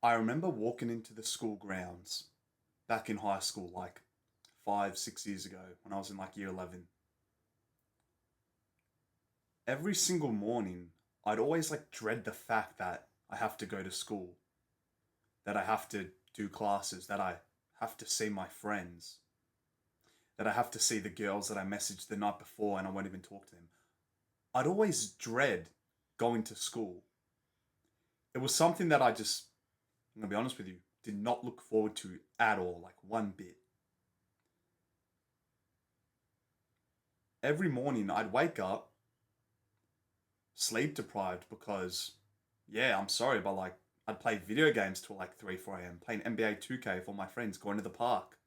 I remember walking into the school grounds back in high school, like 5, 6 years ago, when I was in like year 11. Every single morning, I'd always like dread the fact that I have to go to school, that I have to do classes, that I have to see my friends, that I have to see the girls that I messaged the night before and I won't even talk to them. I'd always dread going to school. It was something that I'm gonna be honest with you, did not look forward to at all, like one bit. Every morning I'd wake up sleep deprived because, yeah, I'm sorry, but like I'd play video games till like 3, 4 a.m., playing NBA 2K with all my friends, going to the park,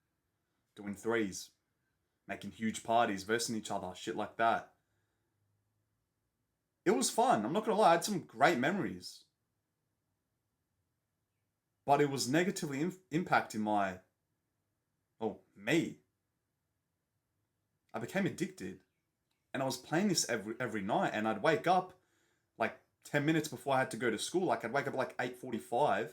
doing threes, making huge parties, versing each other, shit like that. It was fun. I'm not gonna lie, I had some great memories, but it was negatively impacting me. I became addicted, and I was playing this every night, and I'd wake up like 10 minutes before I had to go to school. Like I'd wake up at like 8:45.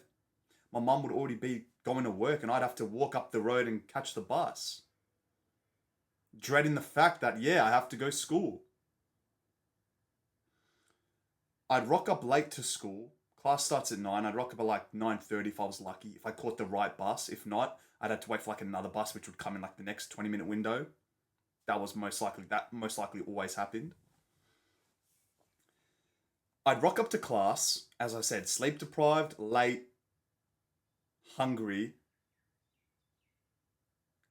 My mum would already be going to work, and I'd have to walk up the road and catch the bus, dreading the fact that yeah, I have to go to school. I'd rock up late to school. Class starts at 9. I'd rock up at like 9:30 if I was lucky. If I caught the right bus, if not, I'd have to wait for like another bus, which would come in like the next 20-minute window. That most likely always happened. I'd rock up to class, as I said, sleep deprived, late, hungry,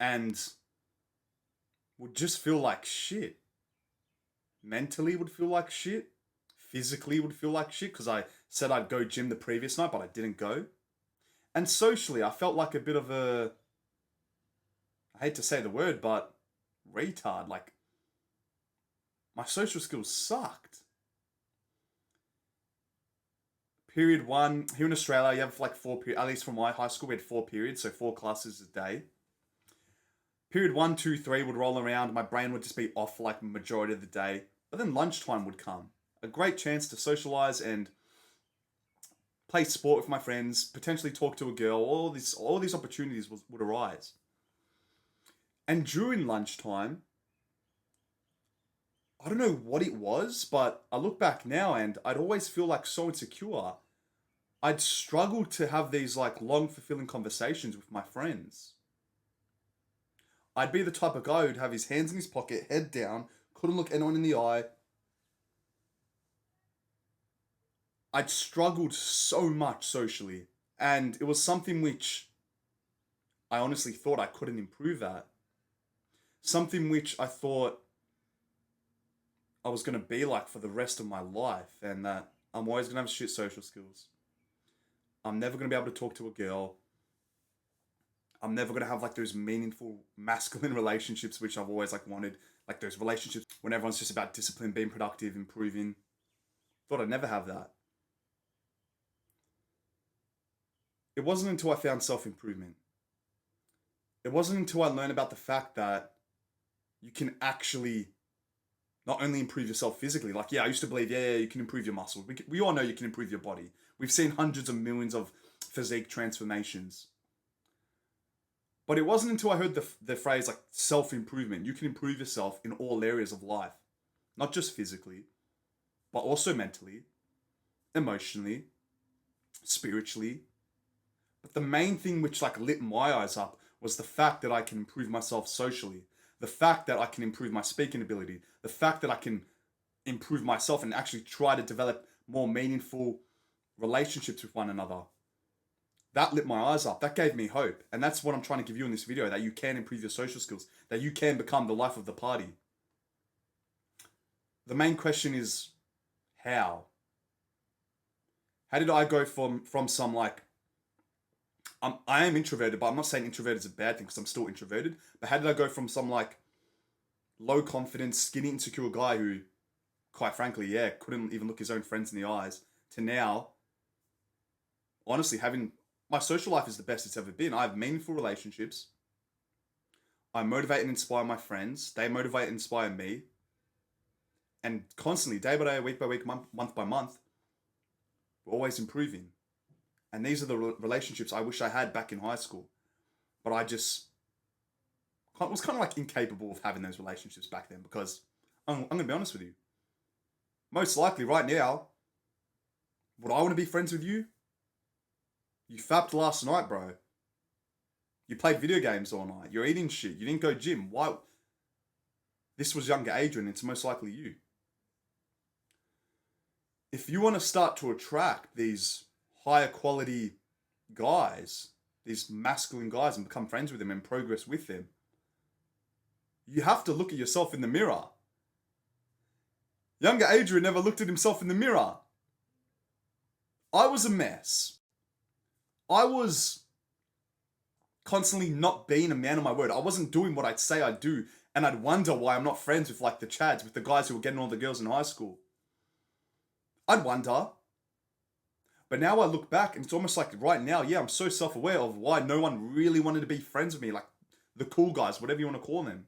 and would just feel like shit. Mentally would feel like shit. Physically would feel like shit because I said I'd go gym the previous night, but I didn't go. And socially, I felt like a bit of I hate to say the word, but retard. Like, my social skills sucked. Period one, here in Australia, you have like at least from my high school, we had 4 periods, so 4 classes a day. Period one, two, three would roll around. My brain would just be off for like majority of the day. But then lunchtime would come. A great chance to socialize and play sport with my friends, potentially talk to a girl. All these opportunities would arise. And during lunchtime, I don't know what it was, but I look back now and I'd always feel like so insecure. I'd struggle to have these like long, fulfilling conversations with my friends. I'd be the type of guy who'd have his hands in his pocket, head down, couldn't look anyone in the eye. I'd struggled so much socially, and it was something which I honestly thought I couldn't improve at. Something which I thought I was going to be like for the rest of my life, and that I'm always going to have shit social skills. I'm never going to be able to talk to a girl. I'm never going to have like those meaningful masculine relationships which I've always like wanted, like those relationships when everyone's just about discipline, being productive, improving. Thought I'd never have that. It wasn't until I found self-improvement. It wasn't until I learned about the fact that you can actually not only improve yourself physically, like, yeah, I used to believe, yeah, you can improve your muscles. We all know you can improve your body. We've seen hundreds of millions of physique transformations. But it wasn't until I heard the phrase like self improvement. You can improve yourself in all areas of life, not just physically, but also mentally, emotionally, spiritually. But the main thing which like lit my eyes up was the fact that I can improve myself socially, the fact that I can improve my speaking ability, the fact that I can improve myself and actually try to develop more meaningful relationships with one another. That lit my eyes up. That gave me hope. And that's what I'm trying to give you in this video, that you can improve your social skills, that you can become the life of the party. The main question is how? How did I go from some like I am introverted, but I'm not saying introverted is a bad thing because I'm still introverted. But how did I go from some like low confidence, skinny, insecure guy who, quite frankly, yeah, couldn't even look his own friends in the eyes, to now, honestly, having my social life is the best it's ever been. I have meaningful relationships. I motivate and inspire my friends. They motivate and inspire me. And constantly, day by day, week by week, month by month, we're always improving. And these are the relationships I wish I had back in high school. But I just was kind of like incapable of having those relationships back then because I'm going to be honest with you. Most likely right now, would I want to be friends with you? You fapped last night, bro. You played video games all night. You're eating shit. You didn't go gym. Why? This was younger Adrian. It's most likely you. If you want to start to attract these higher quality guys, these masculine guys, and become friends with them and progress with them, you have to look at yourself in the mirror. Younger Adrian never looked at himself in the mirror. I was a mess. I was constantly not being a man of my word. I wasn't doing what I'd say I'd do, and I'd wonder why I'm not friends with like the Chads, with the guys who were getting all the girls in high school. I'd wonder. But now I look back and it's almost like right now, yeah, I'm so self-aware of why no one really wanted to be friends with me, like the cool guys, whatever you want to call them.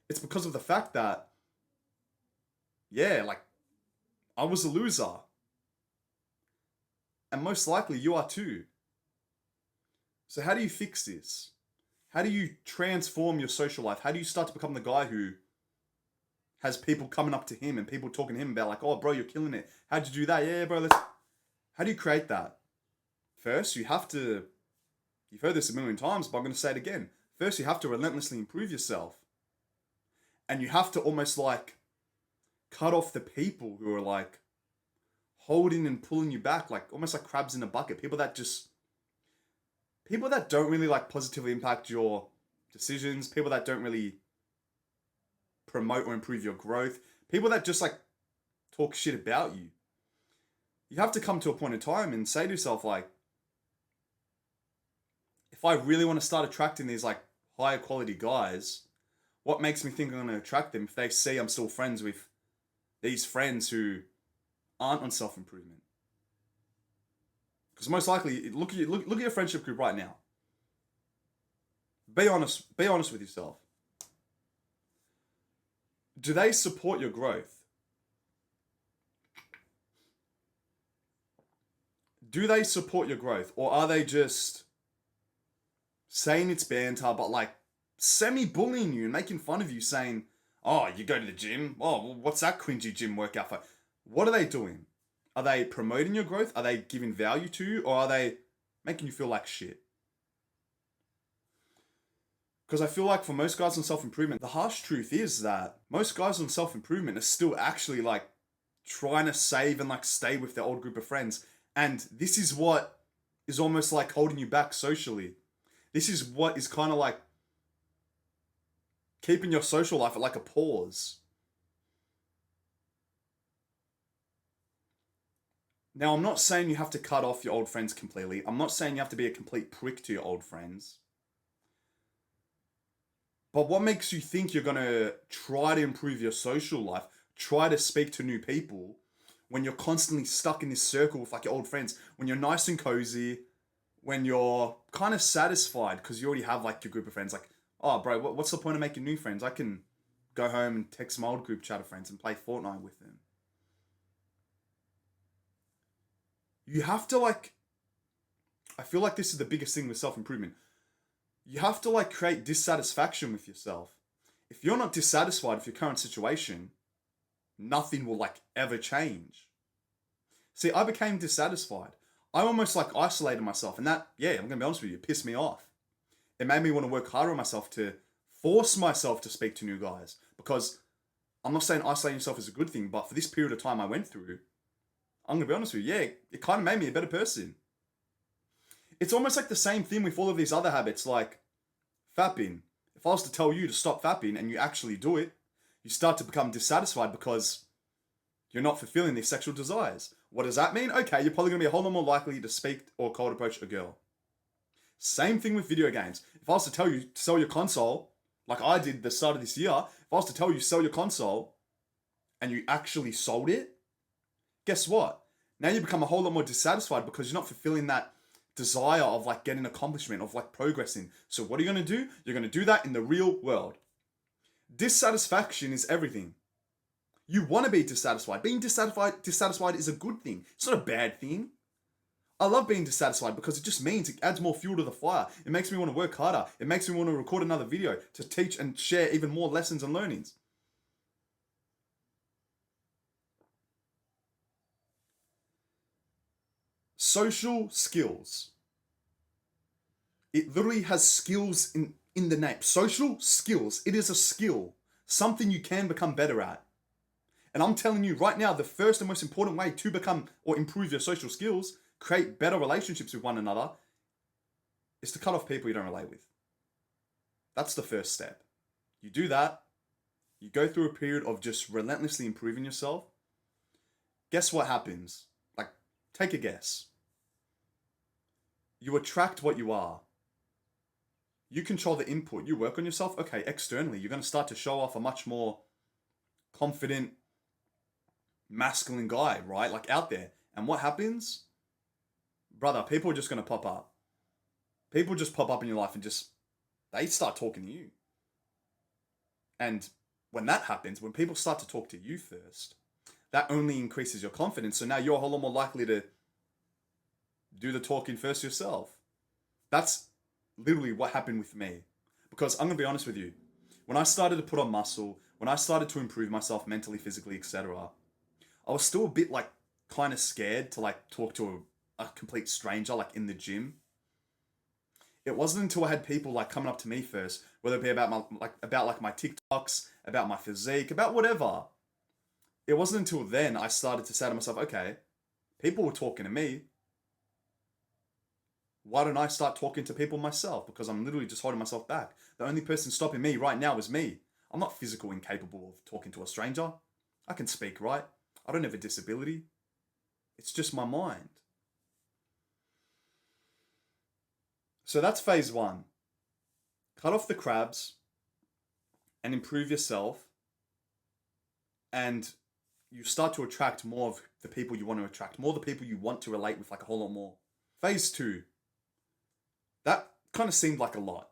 It's because of the fact that, yeah, like, I was a loser. And most likely you are too. So how do you fix this? How do you transform your social life? How do you start to become the guy who has people coming up to him and people talking to him about like, oh, bro, you're killing it. How'd you do that? Yeah, bro, let's... How do you create that? First, you have to... You've heard this a million times, but I'm going to say it again. First, you have to relentlessly improve yourself. And you have to almost like cut off the people who are like holding and pulling you back, like almost like crabs in a bucket. People that don't really like positively impact your decisions. People that don't really promote or improve your growth. People that just like talk shit about you. You have to come to a point in time and say to yourself like, if I really want to start attracting these like higher quality guys, what makes me think I'm going to attract them if they see I'm still friends with these friends who aren't on self-improvement? Because most likely, look at your friendship group right now. Be honest with yourself. Do they support your growth? Do they support your growth? Or are they just saying it's banter, but like semi-bullying you and making fun of you, saying, oh, you go to the gym? Oh, well, what's that cringy gym workout for? What are they doing? Are they promoting your growth? Are they giving value to you? Or are they making you feel like shit? Because I feel like for most guys on self-improvement, the harsh truth is that most guys on self-improvement are still actually like trying to save and like stay with their old group of friends. And this is what is almost like holding you back socially. This is what is kind of like keeping your social life at like a pause. Now, I'm not saying you have to cut off your old friends completely. I'm not saying you have to be a complete prick to your old friends. But what makes you think you're going to try to improve your social life, try to speak to new people, when you're constantly stuck in this circle with like your old friends, when you're nice and cozy, when you're kind of satisfied because you already have like your group of friends? Like, oh, bro, what's the point of making new friends? I can go home and text my old group chat of friends and play Fortnite with them. You have to like, I feel like this is the biggest thing with self-improvement. You have to like create dissatisfaction with yourself. If you're not dissatisfied with your current situation, nothing will like ever change. See, I became dissatisfied. I almost like isolated myself, and that, yeah, I'm gonna be honest with you, it pissed me off. It made me want to work harder on myself to force myself to speak to new guys, because I'm not saying isolating yourself is a good thing, but for this period of time I went through, I'm gonna be honest with you, yeah, it kind of made me a better person. It's almost like the same thing with all of these other habits, like fapping. If I was to tell you to stop fapping and you actually do it, you start to become dissatisfied because you're not fulfilling these sexual desires. What does that mean? Okay, you're probably going to be a whole lot more likely to speak or cold approach a girl. Same thing with video games. If I was to tell you to sell your console, like I did the start of this year, if I was to tell you to sell your console and you actually sold it, guess what? Now you become a whole lot more dissatisfied because you're not fulfilling that desire of like getting accomplishment, of like progressing. So what are you going to do? You're going to do that in the real world. Dissatisfaction is everything. You want to be dissatisfied. Being dissatisfied is a good thing. It's not a bad thing. I love being dissatisfied because it just means it adds more fuel to the fire. It makes me want to work harder. It makes me want to record another video to teach and share even more lessons and learnings. Social skills. It literally has skills in the name. Social skills. It is a skill. Something you can become better at. And I'm telling you right now, the first and most important way to become or improve your social skills, create better relationships with one another, is to cut off people you don't relate with. That's the first step. You do that, you go through a period of just relentlessly improving yourself. Guess what happens? Like, take a guess. You attract what you are. You control the input. You work on yourself. Okay, externally, you're going to start to show off a much more confident, masculine guy, right? Like out there. And what happens? Brother, people are just going to pop up. People just pop up in your life and just, they start talking to you. And when that happens, when people start to talk to you first, that only increases your confidence. So now you're a whole lot more likely to do the talking first yourself. That's literally what happened with me. Because I'm going to be honest with you. When I started to put on muscle, when I started to improve myself mentally, physically, etc., I was still a bit like kind of scared to like talk to a complete stranger like in the gym. It wasn't until I had people like coming up to me first, whether it be about my TikToks, about my physique, about whatever. It wasn't until then I started to say to myself, okay, people were talking to me. Why don't I start talking to people myself? Because I'm literally just holding myself back. The only person stopping me right now is me. I'm not physically incapable of talking to a stranger. I can speak, right? I don't have a disability. It's just my mind. So that's phase one. Cut off the crabs and improve yourself. And you start to attract more of the people you want to attract, more the people you want to relate with, like a whole lot more. Phase two. That kind of seemed like a lot.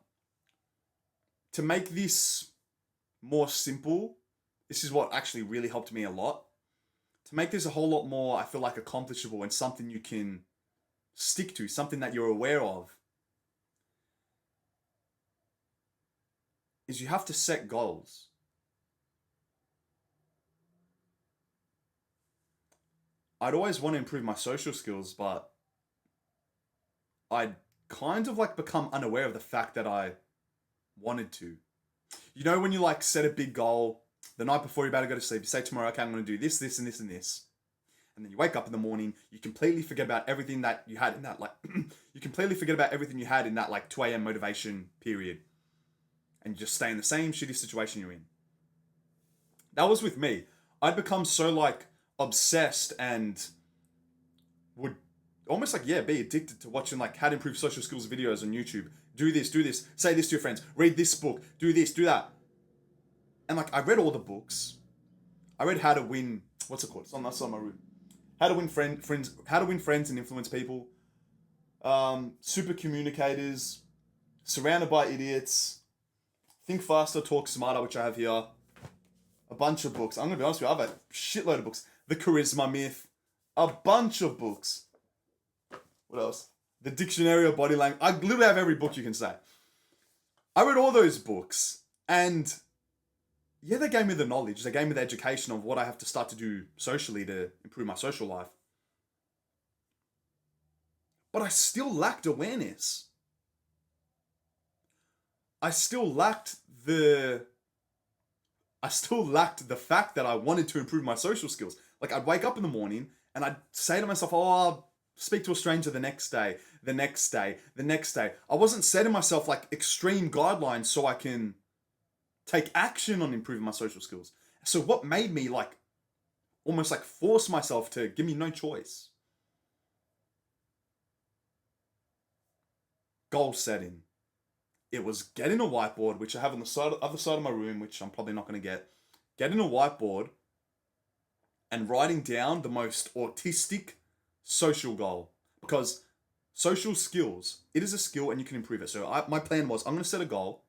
To make this more simple, this is what actually really helped me a lot. To make this a whole lot more, I feel like, accomplishable and something you can stick to, something that you're aware of, is you have to set goals. I'd always want to improve my social skills, but I'd kind of like become unaware of the fact that I wanted to. You know when you like set a big goal, the night before you're about to go to sleep, you say tomorrow, okay, I'm going to do this, this, and this, and this. And then you wake up in the morning, you completely forget about everything that you had in that, like, you completely forget about everything you had in that, like, 2 a.m. motivation period. And you just stay in the same shitty situation you're in. That was with me. I'd become so, like, obsessed and would almost, like, yeah, be addicted to watching, like, how to improve social skills videos on YouTube. Do this, say this to your friends, read this book, do this, do that. And, like, I read all the books. I read How to Win, what's it called? It's on my room. How to Win Friends and Influence People. Super Communicators. Surrounded by Idiots. Think Faster, Talk Smarter, which I have here. A bunch of books. I'm going to be honest with you, I've had a shitload of books. The Charisma Myth. A bunch of books. What else? The Dictionary of Body Language. I literally have every book you can say. I read all those books, and yeah, they gave me the knowledge. They gave me the education of what I have to start to do socially to improve my social life. But I still lacked awareness. I still lacked the fact that I wanted to improve my social skills. Like, I'd wake up in the morning and I'd say to myself, oh, I'll speak to a stranger the next day, the next day, the next day. I wasn't setting myself like extreme guidelines so I can take action on improving my social skills. So what made me like almost like force myself to give me no choice? Goal setting. It was getting a whiteboard, which I have on the other side of my room, which I'm probably not going to get. Getting a whiteboard and writing down the most autistic social goal. Because social skills, it is a skill and you can improve it. So my plan was, I'm going to set a goal.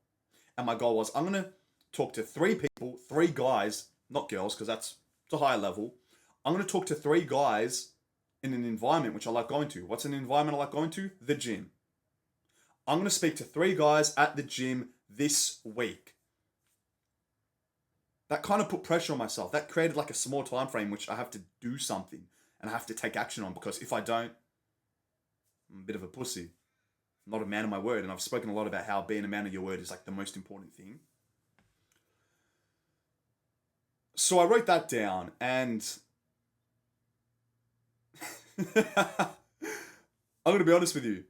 And my goal was, I'm going to talk to 3 people, 3 guys, not girls, because it's a higher level. I'm going to talk to 3 guys in an environment which I like going to. What's an environment I like going to? The gym. I'm going to speak to 3 guys at the gym this week. That kind of put pressure on myself. That created like a small time frame which I have to do something and I have to take action on, because if I don't, I'm a bit of a pussy. I'm not a man of my word, and I've spoken a lot about how being a man of your word is like the most important thing. So I wrote that down, and I'm going to be honest with you.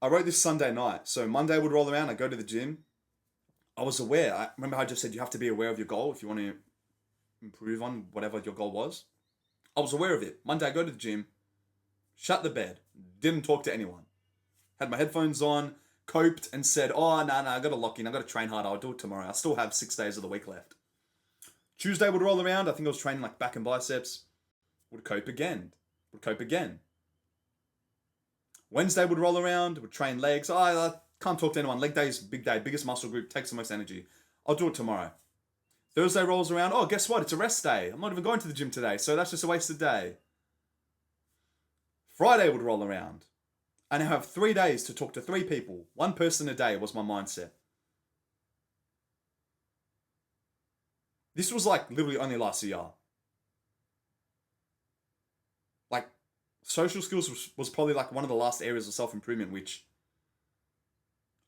I wrote this Sunday night. So Monday would roll around, I go to the gym. I was aware. I remember how I just said you have to be aware of your goal if you want to improve on whatever your goal was. I was aware of it. Monday I go to the gym, shut the bed, didn't talk to anyone. Had my headphones on, coped and said, oh, no, I got to lock in. I got to train hard. I'll do it tomorrow. I still have 6 days of the week left. Tuesday would roll around. I think I was training like back and biceps. Would cope again. Wednesday would roll around. Would train legs. Oh, I can't talk to anyone. Leg day is big day. Biggest muscle group. Takes the most energy. I'll do it tomorrow. Thursday rolls around. Oh, guess what? It's a rest day. I'm not even going to the gym today. So that's just a wasted day. Friday would roll around. I now have 3 days to talk to 3 people. 1 person a day was my mindset. This was like literally only last year. Like, social skills was probably like one of the last areas of self-improvement which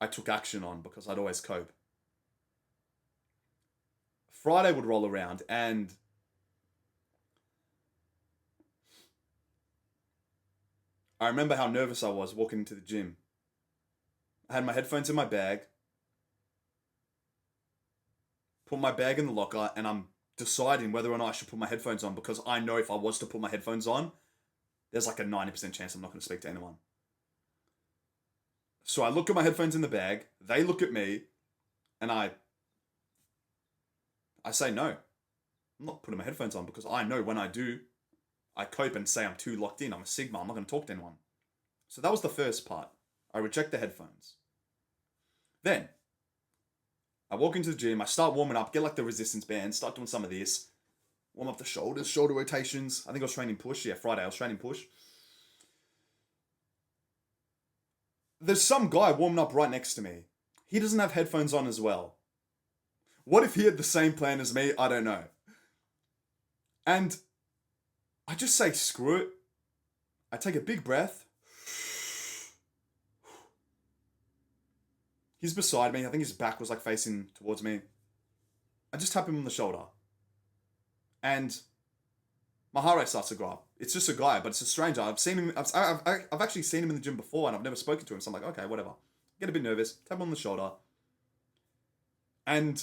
I took action on because I'd always cope. Friday would roll around and I remember how nervous I was walking into the gym. I had my headphones in my bag, put my bag in the locker, and I'm deciding whether or not I should put my headphones on, because I know if I was to put my headphones on, there's like a 90% chance I'm not going to speak to anyone. So I look at my headphones in the bag, they look at me, and I say no. I'm not putting my headphones on, because I know when I do, I cope and say I'm too locked in. I'm a Sigma. I'm not going to talk to anyone. So that was the first part. I reject the headphones. Then, I walk into the gym. I start warming up. Get like the resistance band. Start doing some of this. Warm up the shoulders. Shoulder rotations. I think I was training push. Yeah, Friday I was training push. There's some guy warming up right next to me. He doesn't have headphones on as well. What if he had the same plan as me? I don't know. And I just say, screw it. I take a big breath. He's beside me. I think his back was like facing towards me. I just tap him on the shoulder. And my heart rate starts to go up. It's just a guy, but it's a stranger. I've seen him. I've actually seen him in the gym before, and I've never spoken to him. So I'm like, okay, whatever. Get a bit nervous. Tap him on the shoulder. And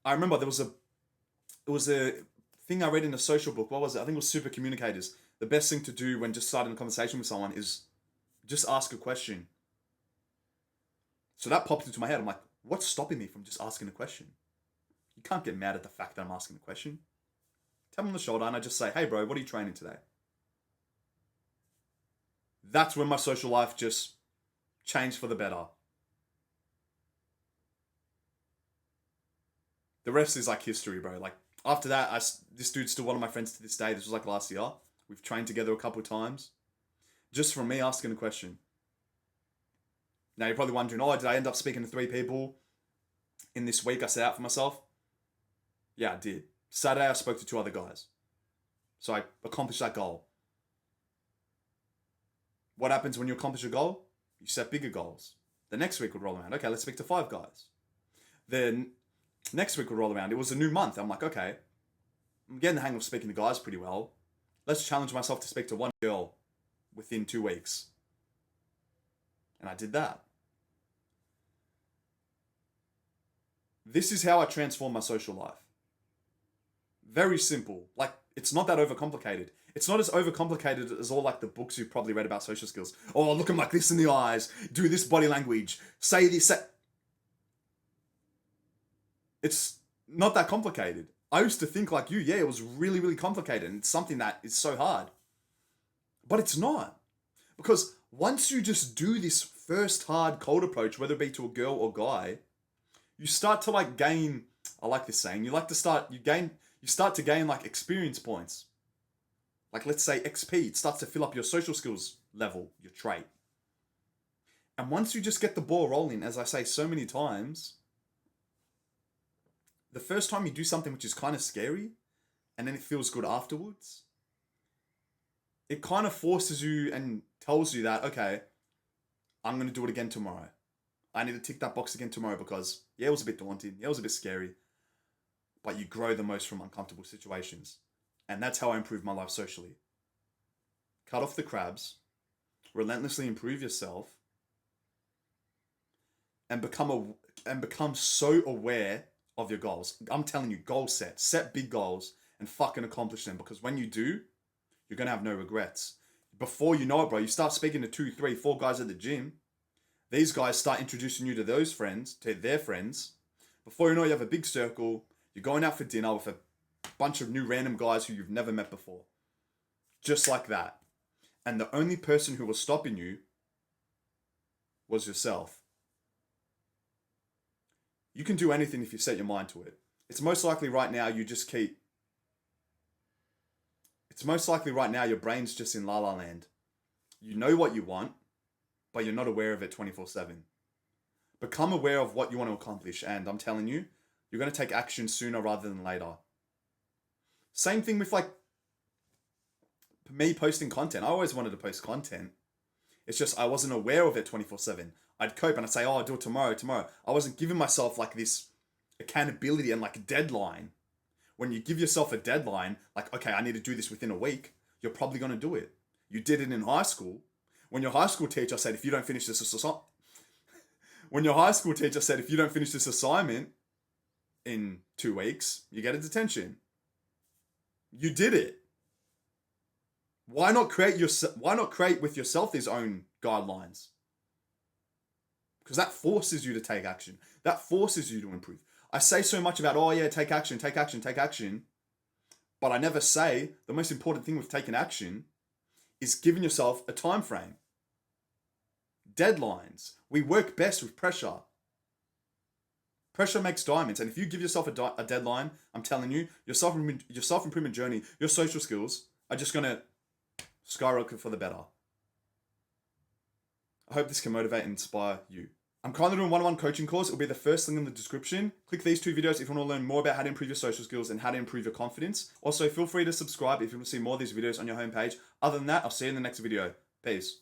I remember there was a thing I read in a social book. What was it? I think it was Super Communicators. The best thing to do when just starting a conversation with someone is just ask a question. So that popped into my head. I'm like, what's stopping me from just asking a question? You can't get mad at the fact that I'm asking a question. Tap him on the shoulder and I just say, hey bro, what are you training today? That's when my social life just changed for the better. The rest is like history, bro. Like, after that, this dude's still one of my friends to this day. This was like last year. We've trained together a couple of times. Just from me asking a question. Now you're probably wondering, oh, did I end up speaking to 3 people in this week I set out for myself? Yeah, I did. Saturday I spoke to 2 other guys. So I accomplished that goal. What happens when you accomplish a goal? You set bigger goals. The next week would roll around. Okay, let's speak to 5 guys. Then next week would roll around. It was a new month. I'm like, okay, I'm getting the hang of speaking to guys pretty well. Let's challenge myself to speak to 1 girl within 2 weeks. And I did that. This is how I transform my social life. Very simple. Like, it's not that overcomplicated. It's not as overcomplicated as all like the books you've probably read about social skills. Oh, look him like this in the eyes. Do this body language. Say this. It's not that complicated. I used to think like you, yeah, it was really, really complicated. And it's something that is so hard. But it's not. Because once you just do this first hard cold approach, whether it be to a girl or guy, you start to like gain, I like this saying, you start to gain like experience points. Like let's say XP, it starts to fill up your social skills level, your trait. And once you just get the ball rolling, as I say so many times, the first time you do something which is kind of scary, and then it feels good afterwards, it kind of forces you and tells you that, okay, I'm going to do it again tomorrow. I need to tick that box again tomorrow because, yeah, it was a bit daunting. Yeah, it was a bit scary. But you grow the most from uncomfortable situations. And that's how I improve my life socially. Cut off the crabs, relentlessly improve yourself, and become so aware of your goals. I'm telling you, goal set big goals and fucking accomplish them, because when you do, you're gonna have no regrets. Before you know it, bro, you start speaking to 2, 3, 4 guys at the gym. These guys start introducing you to those friends, to their friends. Before you know it, you have a big circle. You're going out for dinner with a bunch of new random guys who you've never met before. Just like that. And the only person who was stopping you was yourself. You can do anything if you set your mind to it. It's most likely right now your brain's just in la la land. You know what you want, but you're not aware of it 24/7. Become aware of what you want to accomplish, and I'm telling you, you're going to take action sooner rather than later. Same thing with like me posting content. I always wanted to post content. It's just I wasn't aware of it 24/7. I'd cope and I'd say, oh, I'll do it tomorrow. I wasn't giving myself like this accountability and like a deadline. When you give yourself a deadline, like, okay, I need to do this within a week, you're probably going to do it. You did it in high school. When your high school teacher said, if you don't finish this assignment, in 2 weeks, you get a detention. You did it. Why not create with yourself these own guidelines? Because that forces you to take action. That forces you to improve. I say so much about, oh yeah, take action. But I never say the most important thing with taking action is giving yourself a time frame. Deadlines. We work best with pressure. Pressure makes diamonds. And if you give yourself a deadline, I'm telling you, your self-improvement journey, your social skills are just going to skyrocket for the better. I hope this can motivate and inspire you. I'm currently doing one-on-one coaching course. It'll be the first link in the description. Click these 2 videos if you want to learn more about how to improve your social skills and how to improve your confidence. Also, feel free to subscribe if you want to see more of these videos on your homepage. Other than that, I'll see you in the next video. Peace.